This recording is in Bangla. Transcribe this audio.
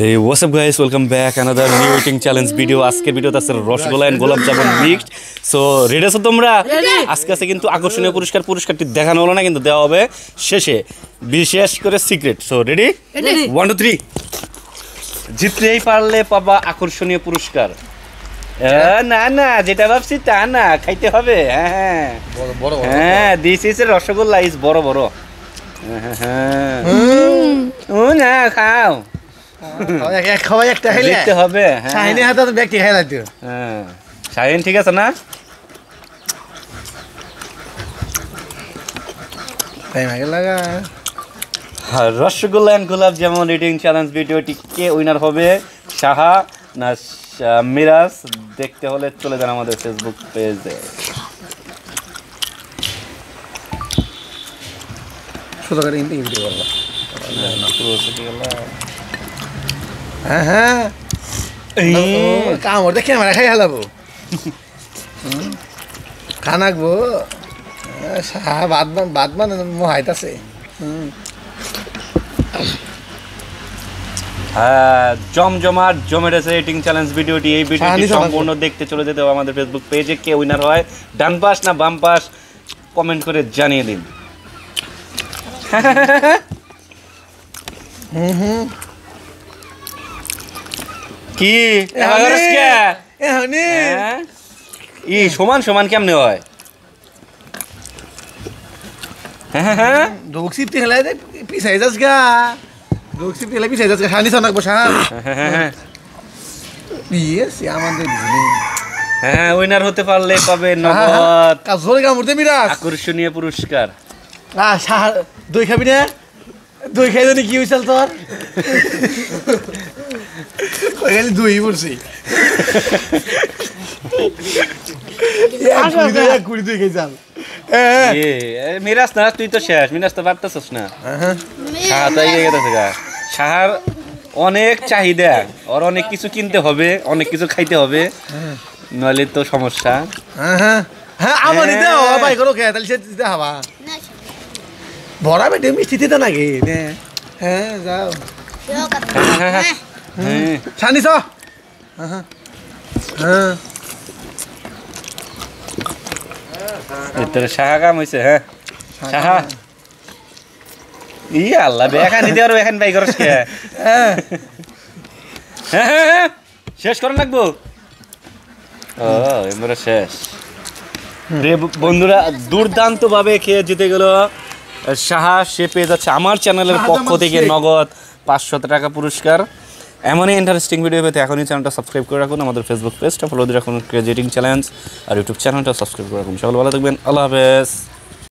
Hey, what's up guys? Welcome back another new eating challenge video. আজকের ভিডিওতে আছে রসগোল্লা এন্ড গোলাপ জামুন মিক্সড। সো রেডি আছো তোমরা? আজকে আছে কিন্তু আকর্ষণীয় পুরস্কারটি দেখানো হলো না, কিন্তু দেওয়া হবে শেষে, বিশেষ করে সিক্রেট। So ready? 1 2 3। জিতলেই পারলে পাবা আকর্ষণীয় পুরস্কার। না না, যেটা ভাবছি তা না, খাইতে হবে। হ্যাঁ বড় হ্যাঁ, দিস ইজ রসগোল্লা ইজ বড় বড়। হ্যাঁ ও না খাও, খাওয়াই একটা খাইলে দেখতে হবে। শাহিনের হাতে তো ব্যক্তি খাই লাগতো। হ্যাঁ শাহিন ঠিক আছে না? টাইম আগে লাগা। হ্যাঁ, রসগোল্লা এন্ড গোলাপ জামুন ইটিং চ্যালেঞ্জ ভিডিওটি কে উইনার হবে, সাহা না মিরাজ? দেখতে হলে চলে যান আমাদের ফেসবুক পেজে। শুধু করে ভিডিও করবা না, পুরো সেটি গেল। হ্যাঁ হ্যাঁ কামড় দেখে ক্যামেরা খাই হেলাবো, খানাকবো। বাদ মানে মোহাইতাছে। হ্যাঁ জমজমাট জমেটেছে ইটিং চ্যালেঞ্জ ভিডিওটি। এই ভিডিওটি সম্পূর্ণ দেখতে চলে যেতে হবে আমাদের ফেসবুক পেজে। কে উইনার হয়, ডান পাশ না বাম পাশ, কমেন্ট করে জানিয়ে দিন। কি ই সমান সমান কেমনে হয়? হ্যাঁ দোকসিপতে খেলায় পিছাই যাস গা, দোকসিপতে খেলায় পিছাই যাস গা। শানি সনাক বসা। ইয়েস আমাদের হ্যাঁ, উইনার হতে পারলে পাবে নগদ কাজল গামুরতে মিরাজ আকর্ষণীয় পুরস্কার। দই খাবি না? দই খাই জানি কি হয়েছিল তোর? খালি দই পড়ছি। মিরাজ না, তুই তো শেষ। মিরাজ তো পারতেছিস না। সাহার অনেক চাহিদা, ওর অনেক কিছু কিনতে হবে, অনেক কিছু খাইতে হবে, নইলে তো সমস্যা। বড়া বেটে মিষ্টি তো নাকি? হ্যাঁ যাও শানিস। তোর শাহা কাম হয়েছে। হ্যাঁ শাহা ই আল্লাহ বেখানি দেওয়ার এখান বাই করস কে? হ্যাঁ শেষ করেন লাগবো। ও এমরা শেষ। বন্ধুরা দুর্দান্ত ভাবে খেয়ে জিতে গেল সাহা। সে পেয়ে যাচ্ছে আমার চ্যানেলের পক্ষ থেকে নগদ 500 টাকা পুরস্কার। এমনই ইন্টারেস্টিং ভিডিও পেতে এখনই চ্যানেলটা সাবস্ক্রাইব করে রাখুন, আমাদের ফেসবুক পেজটা ফলো দিয়ে রাখুন ক্রেজি ইটিং চ্যালেঞ্জ, আর ইউটিউব চ্যানেলটা সাবস্ক্রাইব করে রাখুন। সকলে ভালো থাকবেন, আল্লাহ হাফেজ।